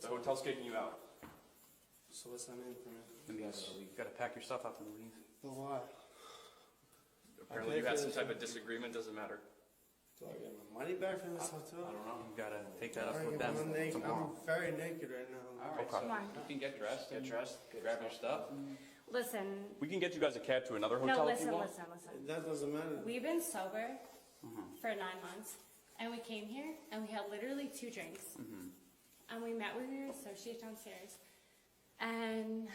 The hotel's kicking you out. So what's that mean for me? You gotta pack your stuff up and leave. But why? Apparently you had some type of disagreement, doesn't matter. Do I get my money back from this hotel? I don't know. You gotta take that up Alright, with them I'm naked. tomorrow. I'm very naked right now. Alright, so you can get dressed, grab your stuff. Listen, We can get you guys a cab to another no, hotel if you listen, want. listen. That doesn't matter. We've been sober for 9 months, and we came here, and we had literally 2 drinks. And we met with your associate downstairs, and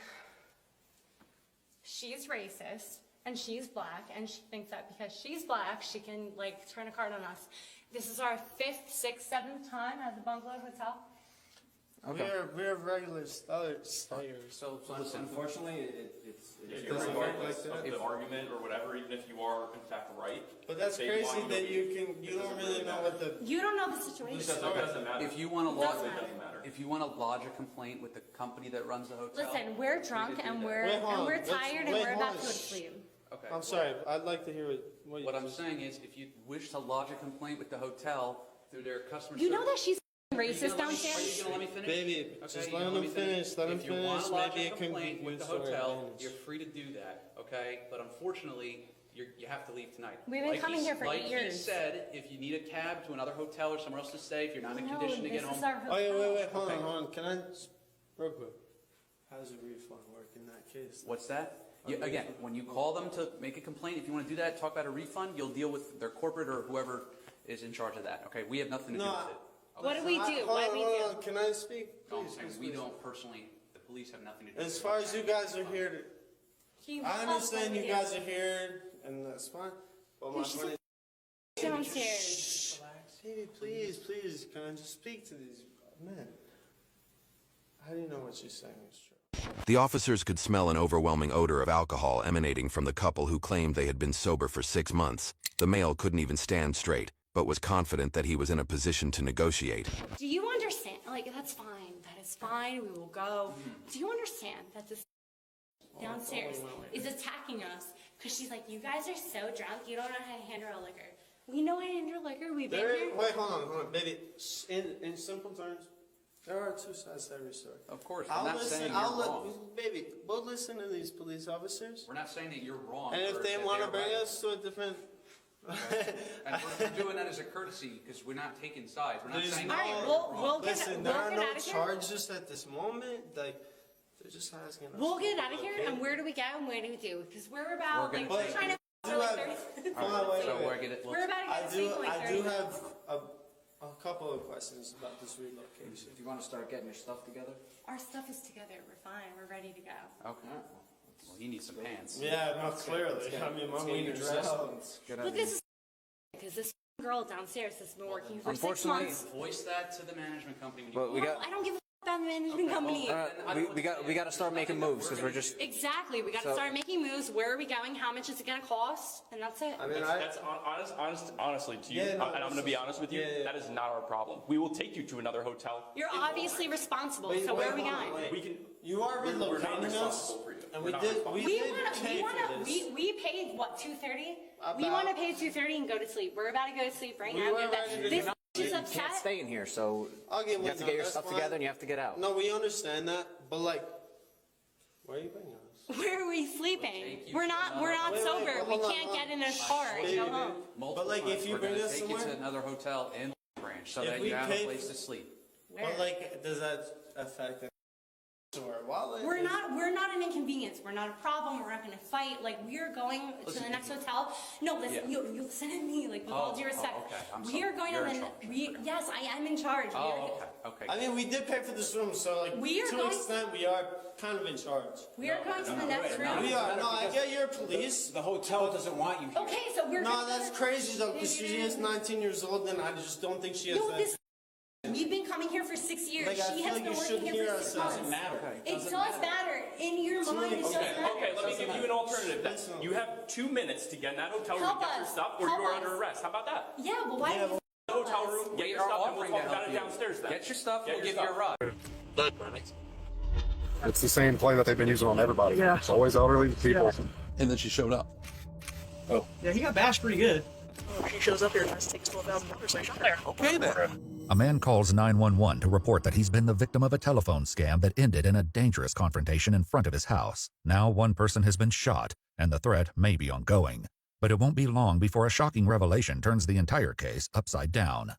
she's racist, and she's black, and she thinks that because she's black, she can, like, turn a card on us. This is our 5th, 6th, 7th time at the Bungalow Hotel. We're regular stayers. So listen, Unfortunately, Yeah, doesn't work like regardless of that. the argument or whatever, even if you are in fact right. But that's they crazy want that to you be- don't doesn't really know what the. You don't know the situation. Because it doesn't matter. if you wanna It lodge, doesn't It doesn't matter. if you wanna lodge a complaint with the company that runs the hotel. Listen, we're drunk, and we're, Wait, hold and on. we're Let's- tired, and wait, we're hold about on. to go to sleep. Okay. I'm sorry. I'd like to hear what you. What I'm saying is, if you wish to lodge a complaint with the hotel through their customer You know service. that she's racist Are you downstairs? gonna let me finish? Baby, Okay, just you let gonna him finish. Let him If you wanna finish. lodge Maybe a it can complaint be with the used for hotel, advantage. you're free to do that, okay? But unfortunately, you have to leave tonight. We've been coming here for 8 Like he years. said, if you need a cab to another hotel or somewhere else to stay, if you're not in a No, condition to get this home. is our Oh, yeah, hotel. wait, hold Okay. on. Can I just, real quick? How does a refund work in that case? What's that? Again, when you call them to make a complaint, if you want to do that, talk about a refund, you'll deal with their corporate or whoever is in charge of that, okay? We have nothing to do No, with it. What do we do? Hold What on, do we hold do? on. Can I speak? No, I'm Please, saying please, we please. don't personally, the police have nothing to do with it. As far as you guys are here, He I fucked understand with you guys are here, and that's fine. But my She's point is, downstairs. relax. Hey, please, can I just speak to these men? How do you know what she's saying is true? The officers could smell an overwhelming odor of alcohol emanating from the couple who claimed they had been sober for 6 months. The male couldn't even stand straight, but was confident that he was in a position to negotiate. Do you understand? Like, that's fine. That is fine. We will go. Do you understand that this downstairs is attacking us? Because she's like, you guys are so drunk, you don't know how to handle a liquor. We know how to handle liquor. We've been here. Wait, hold on, baby. In simple terms, there are 2 sides to every story. Of course, I'm not saying you're wrong. Baby, we'll listen to these police officers. We're not saying that you're wrong. And or if they that want to they're bring right. us to a different. And we're doing that as a courtesy because we're not taking sides. We're not There's saying no, that Alright, you're we'll wrong. get listen, we'll there are get no out of here. charges at this moment. Like, they're just asking us. We'll get out of here. Okay? And where do we go? And where do we do? Because we're about We're like gonna we're take- trying to do like have- 30. Hold on, wait, So wait. we're gonna. We're about to I get to do, sleep in like I 30 do minutes. have a couple of questions about this relocation. If you want to start getting your stuff together. Our stuff is together. We're fine. We're ready to go. Okay. Well, you need some pants. Yeah, no, clearly. I mean, my wiener's out. But this is because this girl downstairs has been working for 6 Unfortunately- months. Voice that to the management company. When you But we Well, got I don't give a f- about the management company. we got to start making moves because we're just. Exactly. We got to So- start making moves. Where are we going? How much is it going to cost? And that's it. I mean, That's honestly to you, Yeah, no, and I'm going to be honest with you, yeah. that is not our problem. We will take you to another hotel. You're obviously responsible. Wait, So where are we wait, hold on, going? wait. We can. You are We're not relocating us, responsible for you. and We're we not did responsible. We pay want to. for this. We paid what, $230? We About- want to pay $230 and go to sleep. We're about to go to sleep right We now. were We're about- ready to This go. is You can't upset. stay in here, so I'll get you with have to you, get your that's stuff fine. together and you have to get out. No, we understand that, but like, where are you bringing us? Where are we sleeping? take you We're to not another- sober. Wait, We hold on, can't hold get on. in a car and Baby, go baby. home. multiple But, like, times, if you we're bring gonna us take you somewhere- to another hotel in Branch so If that we you have pay a place for- to sleep. But like, does that affect our wallet? We're not an inconvenience. We're not a problem. We're not going to fight. Like, we are going to the next hotel. No, listen, Yeah. you listen to me, like, with all due respect. okay. I'm We sorry. are going You're to in the, charge. yes, I am in charge. We are- Oh, okay. I mean, we did pay for this room, so like, We are to an going- extent, we are kind of in charge. We are going to the next room. We are. No, I get your police. The hotel doesn't want you here. Okay, so we're No, gonna- that's crazy though, because she is 19 years old, and I just don't think she has No, that. this. We've been coming here for 6 years. Like, I She feel has like been you working should here hear for us. 6 months. Doesn't matter. It does matter. In your mind, it does Okay, matter. okay, let me give you an alternative then. Listen. You have 2 minutes to get in that hotel room, Help get your us. stuff, or Help you are us. under arrest. How about that? Yeah, but why? Yeah, do you The help hotel us? room, get We your are stuff, and we'll offering talk to about help it you. downstairs then. Get your stuff, Get we'll your give you a stuff. ride. It's the same play that they've been using on everybody. Yeah. It's always elderly people. And then she showed up. Yeah, he got bashed pretty good. She shows up here and tries to take his $12,000, so I shot there. Okay then. A man calls 911 to report that he's been the victim of a telephone scam that ended in a dangerous confrontation in front of his house. Now one person has been shot, and the threat may be ongoing. But it won't be long before a shocking revelation turns the entire case upside down.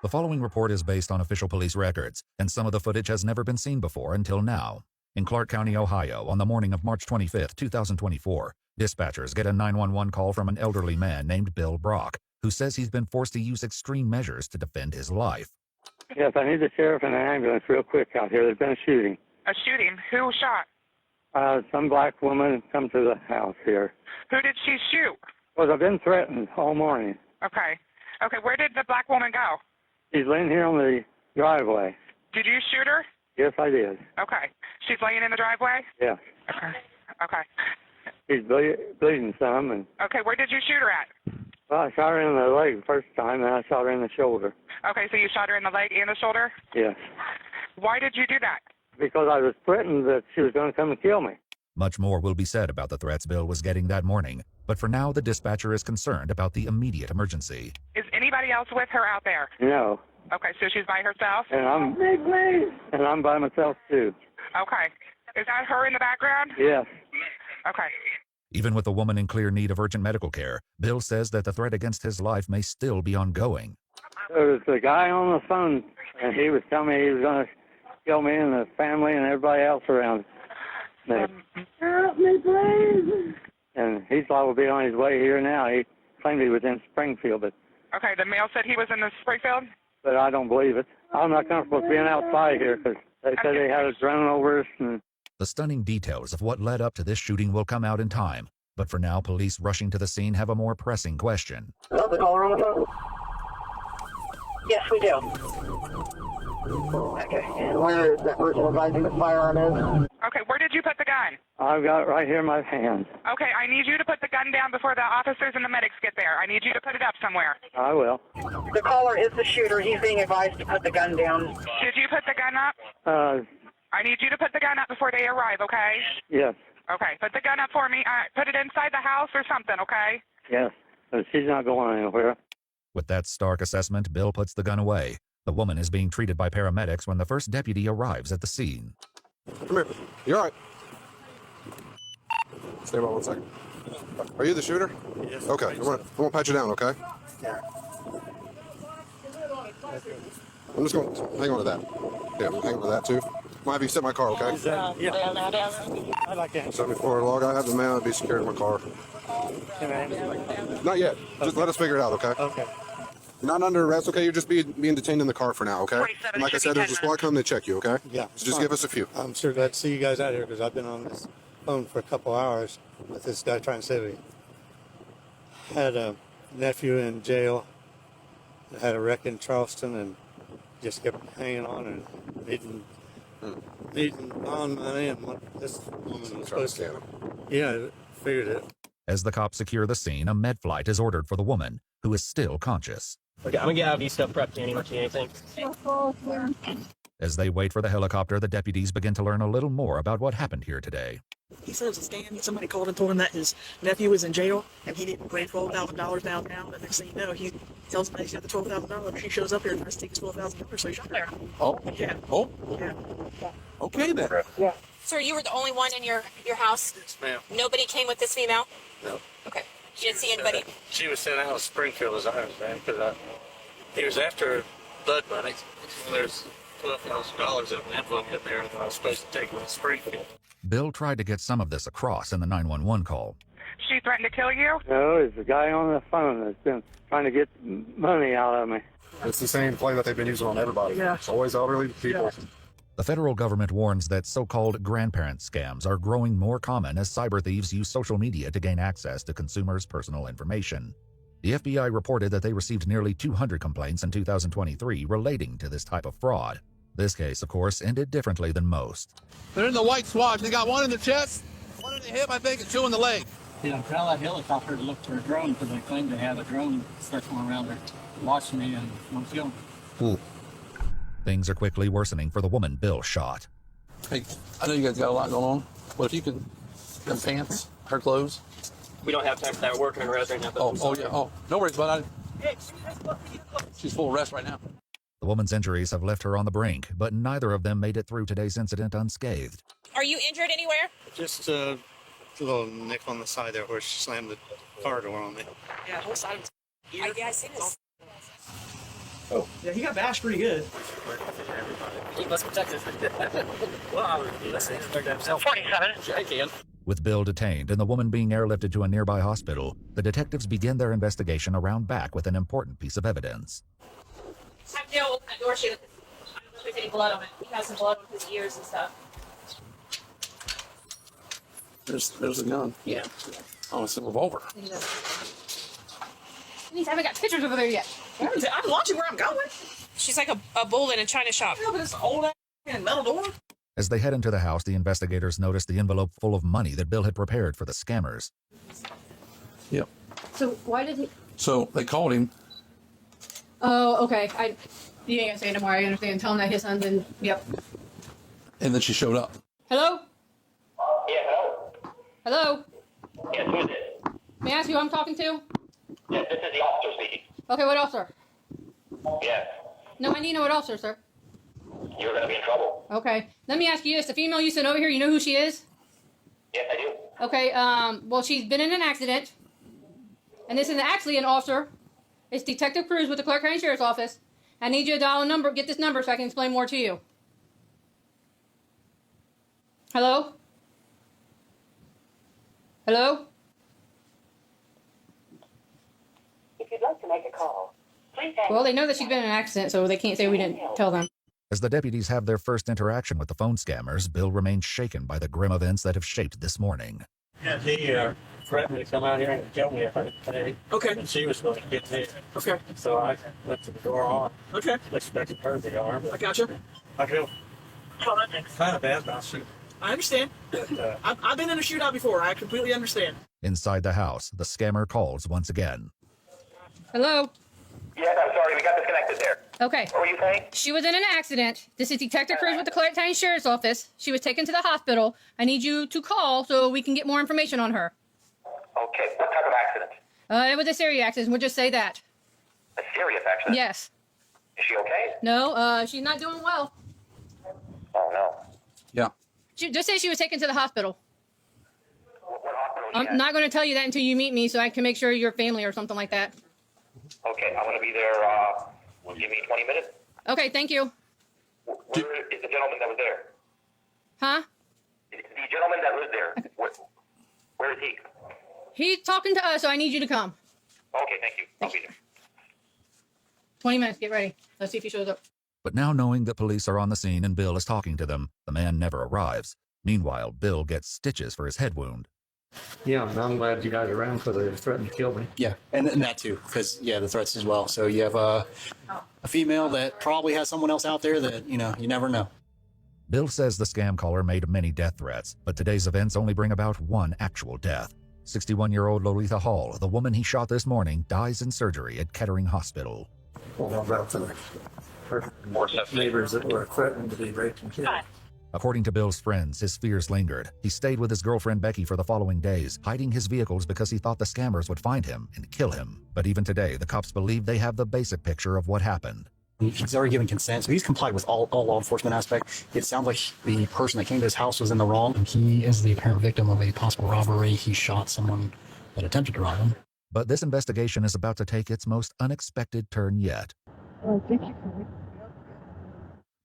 The following report is based on official police records, and some of the footage has never been seen before until now. In Clark County, Ohio, on the morning of March 25, 2024, dispatchers get a 911 call from an elderly man named Bill Brock, who says he's been forced to use extreme measures to defend his life. Yes, I need the sheriff and an ambulance real quick out here. There's been a shooting. A shooting? Who shot? Some black woman come to the house here. Who did she shoot? Well, I've been threatened all morning. Okay. Okay, where did the black woman go? She's laying here on the driveway. Did you shoot her? Yes, I did. Okay. She's laying in the driveway? Yes. Okay. Okay. She's bleeding some. And okay, where did you shoot her at? well, I shot her in the leg the first time, and I shot her in the shoulder. Okay, so you shot her in the leg and the shoulder? Yes. Why did you do that? Because I was threatened that she was going to come and kill me. Much more will be said about the threats Bill was getting that morning, but for now the dispatcher is concerned about the immediate emergency. Is anybody else with her out there? No. Okay, so she's by herself? And I'm by myself, too. Okay. Is that her in the background? Yes. Okay. Even with the woman in clear need of urgent medical care, Bill says that the threat against his life may still be ongoing. There was a guy on the phone, and he was telling me he was going to kill me and the family and everybody else around me. Help me, please. And he's liable to be on his way here now. He claimed he was in Springfield, but Okay, the male said he was in the Springfield? I don't believe it. I'm not comfortable being outside here because they said they had us running over us. And The stunning details of what led up to this shooting will come out in time, but for now, police rushing to the scene have a more pressing question. Another caller on the phone? Yes, we do. Okay, and where is that person advising the firearm is? Okay, where did you put the gun? I've got it right here in my hand. Okay, I need you to put the gun down before the officers and the medics get there. I need you to put it up somewhere. I will. The caller is the shooter. He's being advised to put the gun down. Did you put the gun up? I need you to put the gun up before they arrive, okay? Yes. Okay, put the gun up for me. Put it inside the house or something, okay? Yes. But she's not going anywhere. With that stark assessment, Bill puts the gun away. The woman is being treated by paramedics when the first deputy arrives at the scene. Come here. You all right? Stay by 1 second. Are you the shooter? Yes. Okay. I'm gonna pat you down, okay? Yeah. I'm just going to hang on to that. Yeah, I'm hang on to that too. Might have you sit in my car, okay? Yeah. I like that. 74 log. I have the man. I'll be secured in my car. Can I have it? Not yet. Just let us figure it out, okay? Okay. You're not under arrest, okay? You're just being detained in the car for now, okay? And like I said, there's a squad coming to check you, okay? Yeah. So just give us a few. I'm sure glad to see you guys out here because I've been on this phone for a couple hours with this guy trying to save me. Had a nephew in jail, had a wreck in Charleston, and just kept hanging on and needing bond money, and what this woman was supposed to. Yeah, figured it. As the cops secure the scene, a med flight is ordered for the woman, who is still conscious. Okay, I'm gonna get out of these stuff prepped, anything. As they wait for the helicopter, the deputies begin to learn a little more about what happened here today. He says it's scam. Somebody called and told him that his nephew was in jail and he didn't pay $12,000 downtown. And next thing you know, he tells him that he's got the $12,000. He shows up here and tries to take his $12,000, so he's shot there. Oh, yeah. Oh, yeah. Okay then. Yeah. Sir, you were the only one in your house? Yes, ma'am. Nobody came with this female? No. Okay. You didn't see anybody? She was sent out of Springfield, as I understand, because he was after blood money. There's $12,000 in an envelope in there that I was supposed to take with Springfield. Bill tried to get some of this across in the 911 call. She threatened to kill you? No, it's a guy on the phone that's been trying to get money out of me. It's the same play that they've been using on everybody. Yeah. It's always elderly people. Yeah. The federal government warns that so-called grandparent scams are growing more common as cyber thieves use social media to gain access to consumers' personal information. The FBI reported that they received nearly 200 complaints in 2023 relating to this type of fraud. This case, of course, ended differently than most. They're in the white swatch. They got one in the chest, one in the hip, I think, and two in the leg. Yeah, tell that helicopter to look for a drone because they claim they have a drone circling around there watching me and I'm filming. Things are quickly worsening for the woman Bill shot. Hey, I know you guys got a lot going on, but if you can, them pants, her clothes, We don't have time for that. We're working on rest right now. Oh, no worries, but she's full rest right now. The woman's injuries have left her on the brink, but neither of them made it through today's incident unscathed. Are you injured anywhere? Just a little nick on the side there where she slammed the car door on me. Yeah, whole side of his I see this. Oh. Yeah, he got bashed pretty good. He must protect us. Well, let's protect himself. 47. I can. With Bill detained and the woman being airlifted to a nearby hospital, the detectives begin their investigation around back with an important piece of evidence. Have Joe open that door. I don't know if there's any blood on it. He has some blood on his ears and stuff. There's a gun. Yeah. Oh, it's a revolver. I haven't got pictures over there yet. I'm watching where I'm going. She's like a bull in a china shop. Yeah, but it's an old ass metal door. As they head into the house, the investigators notice the envelope full of money that Bill had prepared for the scammers. Yep. So why did he? So they called him. Oh, okay. You ain't gonna say it anymore. I understand. Tell him that his son's in. Yep. And then she showed up. Hello. Yeah, hello. Hello. Yes, who is it? May I ask who I'm talking to? Yes, this is the officer speaking. Okay, what officer? Yes, No, I need to know what officer, sir. you're going to be in trouble. Okay. Let me ask you this: the female you sent over here, you know who she is? Yes, I do. Okay. Well, she's been in an accident, and this is actually an officer. It's Detective Cruz with the Clark County Sheriff's Office. I need you to dial a number. Get this number so I can explain more to you. Hello. Hello. If you'd like to make a call, please hang. Well, they know that she's been in an accident, so they can't say we didn't tell them. As the deputies have their first interaction with the phone scammers, Bill remains shaken by the grim events that have shaped this morning. Yeah, he threatened to come out here and kill me if I paid. Okay. And she was going to get me. Okay. So I left the door on. Okay. Expected her to be armed. I gotcha. I feel kind of bad about shooting. I understand. I've been in a shootout before. I completely understand. Inside the house, the scammer calls once again. Hello. Yes, I'm sorry, we got disconnected there. Okay. What were you saying? She was in an accident. This is Detective Cruz with the Clark County Sheriff's Office. She was taken to the hospital. I need you to call so we can get more information on her. Okay, what type of accident? It was a serious accident. We'll just say that. A serious accident? Yes. Is she okay? No, she's not doing well. Oh, no. Yeah. Just say she was taken to the hospital. What hospital is she I'm at? not going to tell you that until you meet me so I can make sure you're family or something like that. Okay, I'm going to be there, give me 20 minutes. Okay, thank you. Where is the gentleman that was there? Huh? The gentleman that was there, where is he? He's talking to us, so I need you to come. Okay, thank you. I'll be there. 20 minutes, get ready. Let's see if he shows up. But now knowing that police are on the scene and Bill is talking to them, the man never arrives. Meanwhile, Bill gets stitches for his head wound. Yeah, I'm glad you guys are around because they threatened to kill me. Yeah, and that too, because the threats as well. So you have a female that probably has someone else out there that you never know. Bill says the scam caller made many death threats, but today's events only bring about one actual death. 61-year-old Lolita Hall, the woman he shot this morning, dies in surgery at Kettering Hospital. Well, about the neighbors that were threatened to be raped and killed. According to Bill's friends, his fears lingered. He stayed with his girlfriend Becky for the following days, hiding his vehicles because he thought the scammers would find him and kill him. But even today, the cops believe they have the basic picture of what happened. He's already given consent, so he's complied with all law enforcement aspect. It sounds like the person that came to his house was in the wrong. He is the apparent victim of a possible robbery. He shot someone that attempted to rob him. But this investigation is about to take its most unexpected turn yet.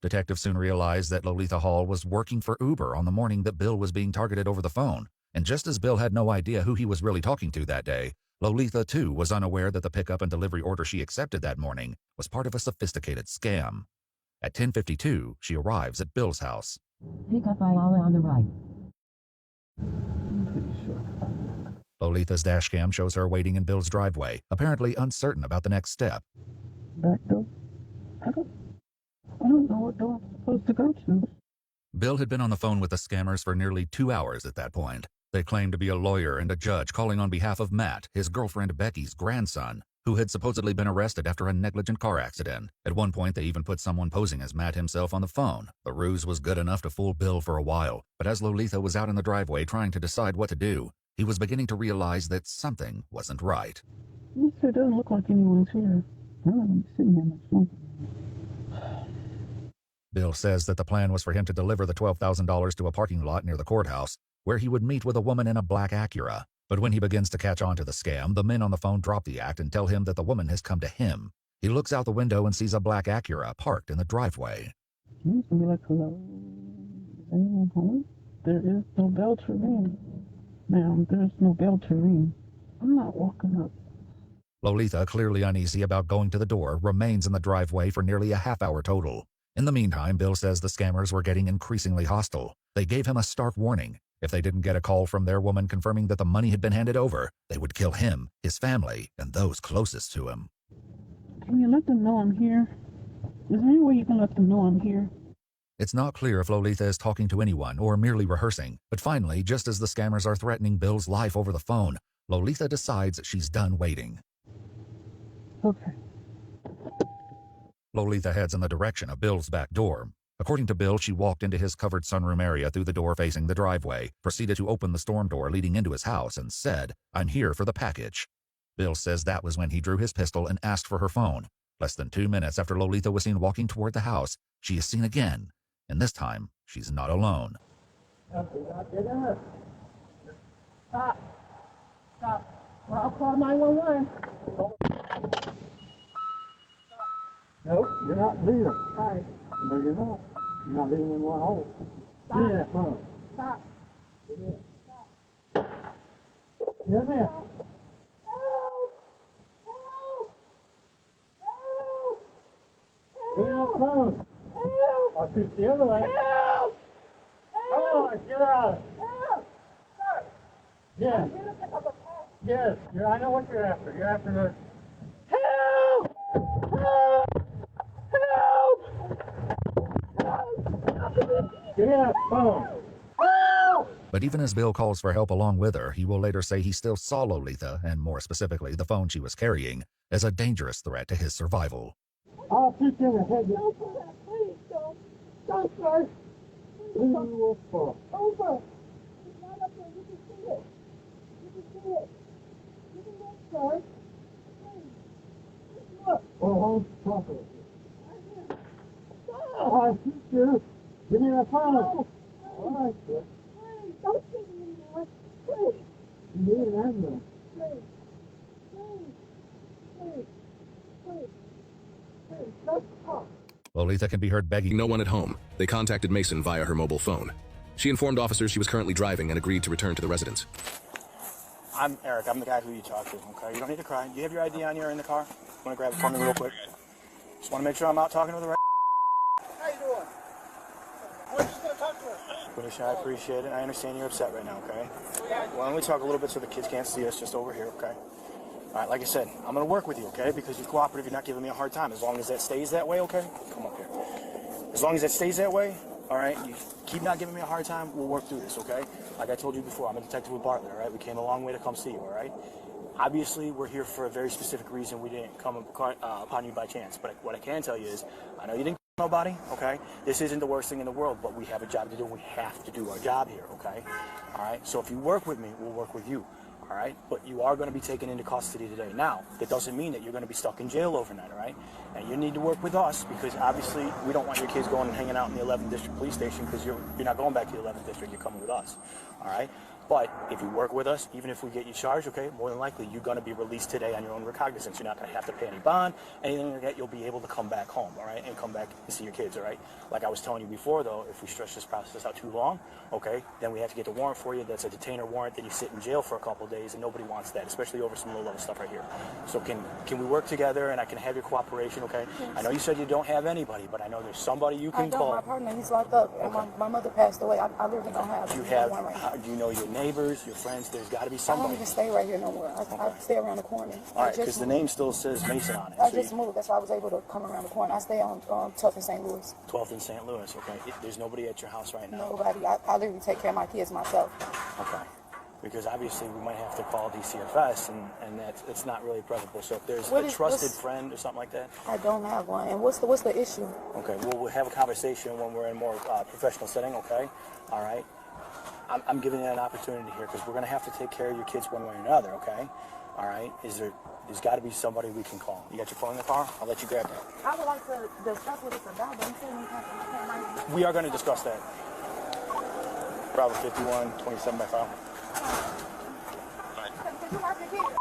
Detectives soon realized that Lolita Hall was working for Uber on the morning that Bill was being targeted over the phone. And just as Bill had no idea who he was really talking to that day, Lolita, too, was unaware that the pickup and delivery order she accepted that morning was part of a sophisticated scam. At 10:52, she arrives at Bill's house. Pick up by all on the right. Lolita's dash cam shows her waiting in Bill's driveway, apparently uncertain about the next step. Back door? I don't know what door I'm supposed to go to. Bill had been on the phone with the scammers for nearly 2 hours at that point. They claimed to be a lawyer and a judge calling on behalf of Matt, his girlfriend Becky's grandson, who had supposedly been arrested after a negligent car accident. At one point, they even put someone posing as Matt himself on the phone. The ruse was good enough to fool Bill for a while, but as Lolita was out in the driveway trying to decide what to do, He was beginning to realize that something wasn't right. It doesn't look like anyone's here. I don't be sitting here much longer. Bill says that the plan was for him to deliver the $12,000 to a parking lot near the courthouse, where he would meet with a woman in a black Acura. But when he begins to catch on to the scam, the men on the phone drop the act and tell him that the woman has come to him. He looks out the window and sees a black Acura parked in the driveway. He's gonna be like, hello, is anyone home? There is no bell to ring. Ma'am, there's no bell to ring. I'm not walking up. Lolita, clearly uneasy about going to the door, remains in the driveway for nearly a half hour total. In the meantime, Bill says the scammers were getting increasingly hostile. They gave him a stark warning. If they didn't get a call from their woman confirming that the money had been handed over, they would kill him, his family, and those closest to him. Can you let them know I'm here? Is there any way you can let them know I'm here? It's not clear if Lolita is talking to anyone or merely rehearsing, but finally, just as the scammers are threatening Bill's life over the phone, Lolita decides she's done waiting. Okay. Lolita heads in the direction of Bill's back door. According to Bill, she walked into his covered sunroom area through the door facing the driveway, proceeded to open the storm door leading into his house, and said, "I'm here for the package." Bill says that was when he drew his pistol and asked for her phone. Less than 2 minutes after Lolita was seen walking toward the house, she is seen again, and this time, she's not alone. Stop. Stop. Well, I'll call 911. Nope, you're not leaving. Hi. No, you're not. You're not leaving in one hole. Stop. Give me that phone. Stop. Give me it. Stop. Give me it. Help! Help! Help! Give me that phone. Help! I'll shoot the other way. Help! Come on, get out. Help! Sir! Yes. Yes, I know what you're after. You're after the... Help! Help! Give me that phone. Help! But even as Bill calls for help along with her, he will later say he still saw Lolita, and more specifically the phone she was carrying, as a dangerous threat to his survival. I'll shoot you in the head. Don't do that, please. Don't. Don't, sir. Please. Over. It's not up there. You can see it. You can see it. You can look, sir. Please. Look. Oh, hold properly. Oh, I shoot you. Give me that phone. No. All right, sir. Please, don't shoot me anymore. Please. You need an ambulance. Please. Please. Please. Please. Please. Don't talk. Lolita can be heard begging no one at home. They contacted Mason via her mobile phone. She informed officers she was currently driving and agreed to return to the residence. I'm Eric. I'm the guy who you talked to, okay? You don't need to cry. Do you have your ID on you or in the car? Want to grab it for me real quick? Just want to make sure I'm out talking to the right... How you doing? We're just going to talk to her. Felicia, I appreciate it. I understand you're upset right now, okay? Why don't we talk a little bit so the kids can't see us just over here, okay? All right, like I said, I'm going to work with you, okay? Because you're cooperative, you're not giving me a hard time. As long as that stays that way, okay? Come up here. As long as that stays that way, all right? You keep not giving me a hard time, we'll work through this, okay? Like I told you before, I'm a detective with Bartlett, all right? We came a long way to come see you, all right? Obviously, we're here for a very specific reason. We didn't come upon you by chance. But what I can tell you is, I know you didn't kill nobody, okay? This isn't the worst thing in the world, but we have a job to do. We have to do our job here, okay? All right? So if you work with me, we'll work with you. All right, but you are going to be taken into custody today. Now, that doesn't mean that you're going to be stuck in jail overnight, all right? And you need to work with us because obviously we don't want your kids going and hanging out in the 11th District Police Station because you're not going back to the 11th District. You're coming with us, all right? But if you work with us, even if we get you charged, okay, more than likely you're going to be released today on your own recognizance. You're not going to have to pay any bond, anything like that. You'll be able to come back home, all right, and come back and see your kids, all right? Like I was telling you before, though, if we stretch this process out too long, okay, then we have to get the warrant for you. That's a detainer warrant. Then you sit in jail for a couple of days, and nobody wants that, especially over some low-level stuff right here. So can we work together, and I can have your cooperation, okay? Yes. I know you said you don't have anybody, but I know there's somebody you can call. My partner, he's locked up, and my mother passed away. I really don't have. Do you know your neighbors, your friends? There's got to be somebody. I don't even stay right here no more. I stay around the corner. All right, because the name still says Mason on it. I just moved. That's why I was able to come around the corner. I stay on 12th in St. Louis. 12th in St. Louis, okay. There's nobody at your house right now? Nobody. I literally take care of my kids myself. Okay. Because obviously we might have to call DCFS, and it's not really preferable. So if there's a trusted friend or something like that? I don't have one. And what's the issue? Okay, well, we'll have a conversation when we're in a more professional setting, okay? All right. I'm giving you an opportunity here because we're going to have to take care of your kids one way or another, okay? All right? There's got to be somebody we can call. You got your phone in the car? I'll let you grab that. I would like to discuss what it's about, but you said we can't. We are going to discuss that. Bravo 51, 27 by 5. Could you mark your kids?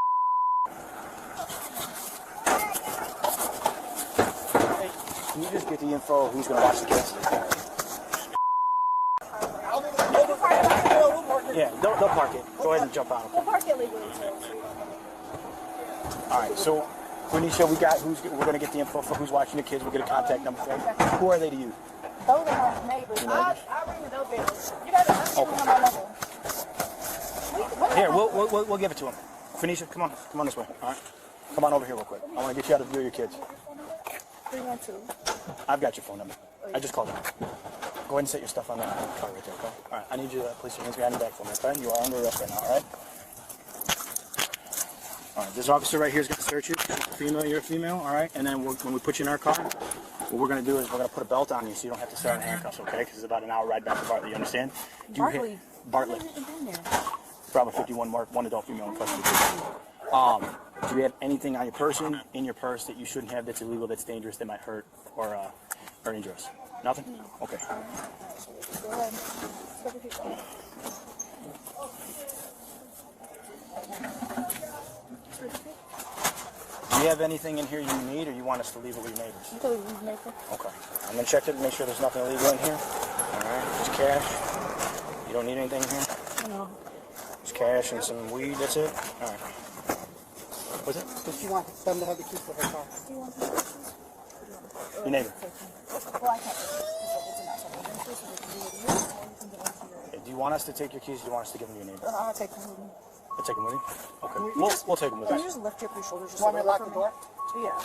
Hey, can you just get the info of who's going to watch the kids? Yeah, they'll park it. Go ahead and jump out. We'll park it legally, too. All right, so Renisha, we're going to get the info for who's watching the kids. We'll get a contact number for them. Who are they to you? Those are my neighbors. I'll ring the doorbell. You got to have my number. Here, we'll give it to him. Phoenicia, come on this way. All right, come on over here real quick. I want to get you out of view of your kids. 312. I've got your phone number. I just called you. Go ahead and set your stuff on that car right there, okay? All right, I need you to place your hands behind your back for me, okay? You are under arrest right now, all right? All right, this officer right here is going to search you. Female, you're a female, all right? And then when we put you in our car, what we're going to do is we're going to put a belt on you so you don't have to start in handcuffs, okay? Because it's about an hour ride back to Bartlett, you understand? Bartlett. Bravo 51, Mark, 1 adult female in custody. Do you have anything on your person, in your purse, that you shouldn't have that's illegal, that's dangerous, that might hurt or injure us? Nothing? Okay. Go ahead. Do you have anything in here you need, or you want us to leave it with your neighbors? You can leave it with your neighbors. Okay. I'm going to check it and make sure there's nothing illegal in here. All right. Just cash. You don't need anything in here? No. Just cash and some weed, that's it? All right. What's it? Does she want them to have the keys for her car? Your neighbor. Do you want us to take your keys, or do you want us to give them to your neighbor? I'll take them with me. I'll take them with you? Okay. We'll take them with Can us. you just lift up your shoulders? You want me to lock the door? Yeah.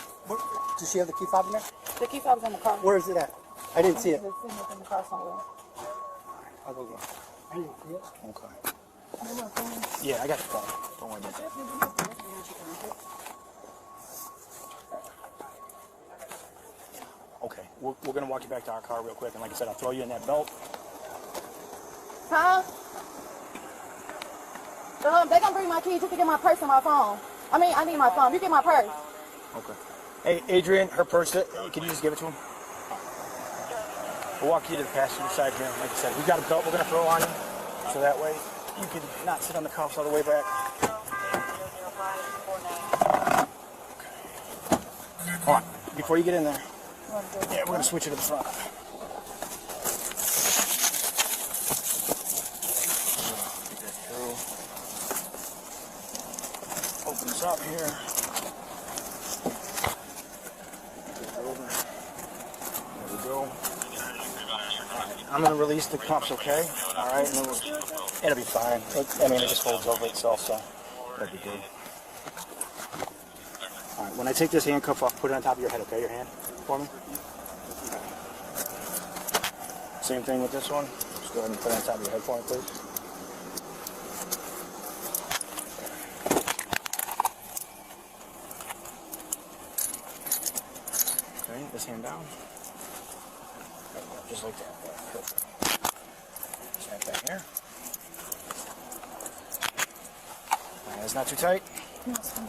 Does she have the key fob in there? The key fob's in the car. Where is it at? I didn't see it. It's sitting up in the car somewhere. I'll go get it. I didn't see it. Okay. Yeah, I got your phone. Don't worry about that. Okay, we're going to walk you back to our car real quick, and like I said, I'll throw you in that belt. Huh? They're going to bring my keys. You can get my purse and my phone. I mean, I need my phone. You get my purse. Okay. Hey, Adrian, her purse, can you just give it to him? We'll walk you to the passenger side here. Like I said, we've got a belt we're going to throw on you, so that way you can not sit on the cuffs all the way back. Okay. Hold on. Before you get in there, yeah, we're going to switch it to the front. Open this up here. There we go. I'm going to release the cuffs, okay? All right, and then it'll be fine. It just folds over itself, so that'll be good. All right, when I take this handcuff off, put it on top of your head, okay? Your hand for me. Same thing with this one. Just go ahead and put it on top of your head for me, please. Okay, this hand down. Just like that. Perfect. Snap that here. It's not too tight. No, it's fine.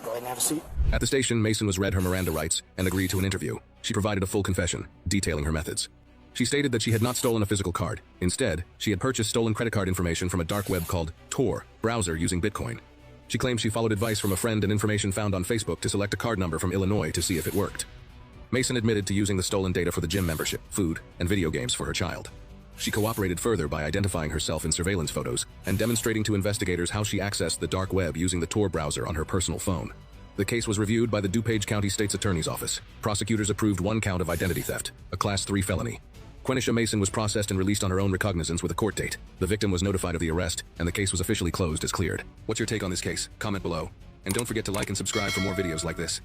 Go ahead and have a seat. At the station, Mason was read her Miranda rights and agreed to an interview. She provided a full confession, detailing her methods. She stated that she had not stolen a physical card. Instead, she had purchased stolen credit card information from a dark web called Tor browser using Bitcoin. She claimed she followed advice from a friend and information found on Facebook to select a card number from Illinois to see if it worked. Mason admitted to using the stolen data for the gym membership, food, and video games for her child. She cooperated further by identifying herself in surveillance photos and demonstrating to investigators how she accessed the dark web using the Tor browser on her personal phone. The case was reviewed by the DuPage County State's Attorney's Office. Prosecutors approved 1 count of identity theft, a Class 3 felony. Quenisha Mason was processed and released on her own recognizance with a court date. The victim was notified of the arrest, and the case was officially closed as cleared. What's your take on this case? Comment below. And don't forget to like and subscribe for more videos like this.